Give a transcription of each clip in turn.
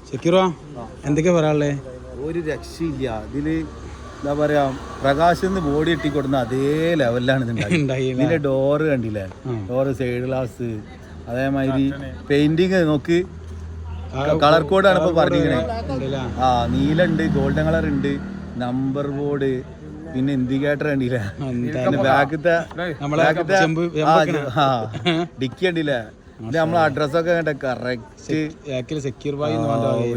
ഷക്കീറോ എന്തൊക്കെയാ പറയാനുള്ളത്? ഒരു രക്ഷയില്ല ഇതില്. എന്താ പറയാ, പ്രകാശന്ന് ബോഡി ഇട്ടിക്കൊടുന്ന അതേ ലെവലിലാണ് ഇതിന്റെ ഡോറ് കണ്ടില്ലേ, ഡോറ് സൈഡ് ഗ്ലാസ്, അതേമാതിരി പെയിന്റിങ് നോക്ക്, കളർ കോഡാണ് ഇപ്പൊ പറഞ്ഞിരിക്കണേ. ആ നീലുണ്ട്, ഗോൾഡൻ കളർ ഉണ്ട്, നമ്പർ ബോർഡ്, പിന്നെ ഇൻഡിക്കേറ്റർ കണ്ടില്ലേ, ബാക്കത്തെ ഡിക്കി കണ്ടില്ലേ, ഇത് നമ്മളെ അഡ്രസ്സൊക്കെ കണ്ട correct,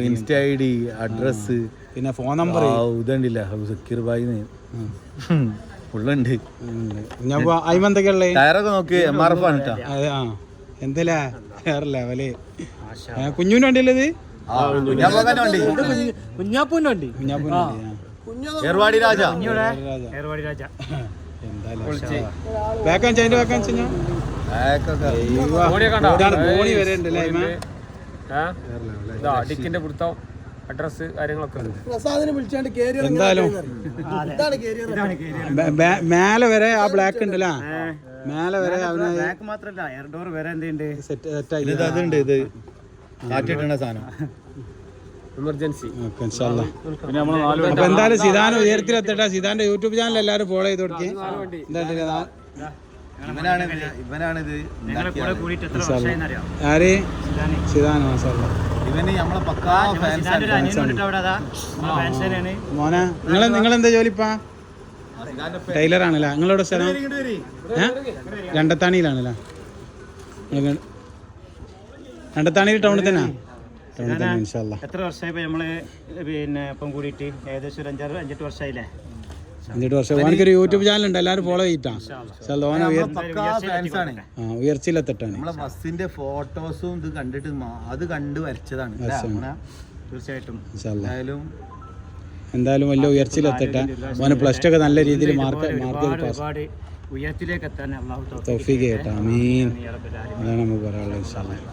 insta I D, address, പിന്നെ ഫോൺ നമ്പർ ഇതുണ്ടില്ല, സക്കീർ ബായി ഫുള്ളുണ്ട്. ടയറൊക്കെ നോക്ക്, MRF ആണ് കേട്ടോ. എന്തല്ലേ വേറെ ലെവല്. കുഞ്ഞുവിന്റെ വണ്ടിയല്ലേ ഇത്? കുഞ്ഞാപ്പൂന്റെ വണ്ടി, ഏർവാടി രാജ. ഡിക്കിന്റെ പിടുത്തം, അഡ്രസ്, കാര്യങ്ങളൊക്കെ എന്തായാലും മേലെ വരെ ആ ബ്ലാക്ക് ഉണ്ടല്ലോ, മേലെ വരെ ബ്ലാക്ക് മാത്രല്ല എയർ ഡോർ വരെ എന്തുണ്ട് സെറ്റ് ആയി. ഇത് കാറ്റിട്ടുള്ള സാധനം എമർജൻസി. അപ്പൊ എന്തായാലും സിദാൻ ഉയരത്തിലെത്തട്ടെ. സിദാന്റെ യൂട്യൂബ് ചാനൽ എല്ലാവരും ഫോളോ ചെയ്ത് കൊടുക്കി. ആര് സിദാൻ മോനെ, നിങ്ങളെന്താ ജോലിപ്പാ? ടൈലറാണല്ലേ? നിങ്ങളുടെ സ്ഥലം രണ്ടത്താണിയിലാണല്ലേ? രണ്ടത്താണിയിൽ ടൗണിൽ തന്നെ. എത്ര വർഷമായി നമ്മള് പിന്നെ ഇപ്പം കൂടിയിട്ട്? ഏകദേശം ഒരു 5-8 വർഷമായില്ലേ? 5 വർഷം. ഓനക്കൊരു യൂട്യൂബ് ചാനൽ ഉണ്ട്, എല്ലാവരും ഫോളോ ചെയ്തിട്ടാ. ഉയർച്ചയിലെത്തട്ടാണ്. നമ്മളെ ബസ്സിന്റെ ഫോട്ടോസും ഇത് കണ്ടിട്ട് അത് കണ്ട് വരച്ചതാണ്. തീർച്ചയായിട്ടും എന്തായാലും വലിയ ഉയർച്ചയിലെത്തട്ടെ. ഓന് +2 ഒക്കെ നല്ല രീതിയിൽ മാർക്ക് ഉയരത്തിലേക്ക് എത്താൻ തൗഫീഖ് ചെയ്യട്ടെ. ആമീൻ. അതാണ് നമുക്ക് പറയാനുള്ളത്. ഇൻഷാ അല്ലാഹ്.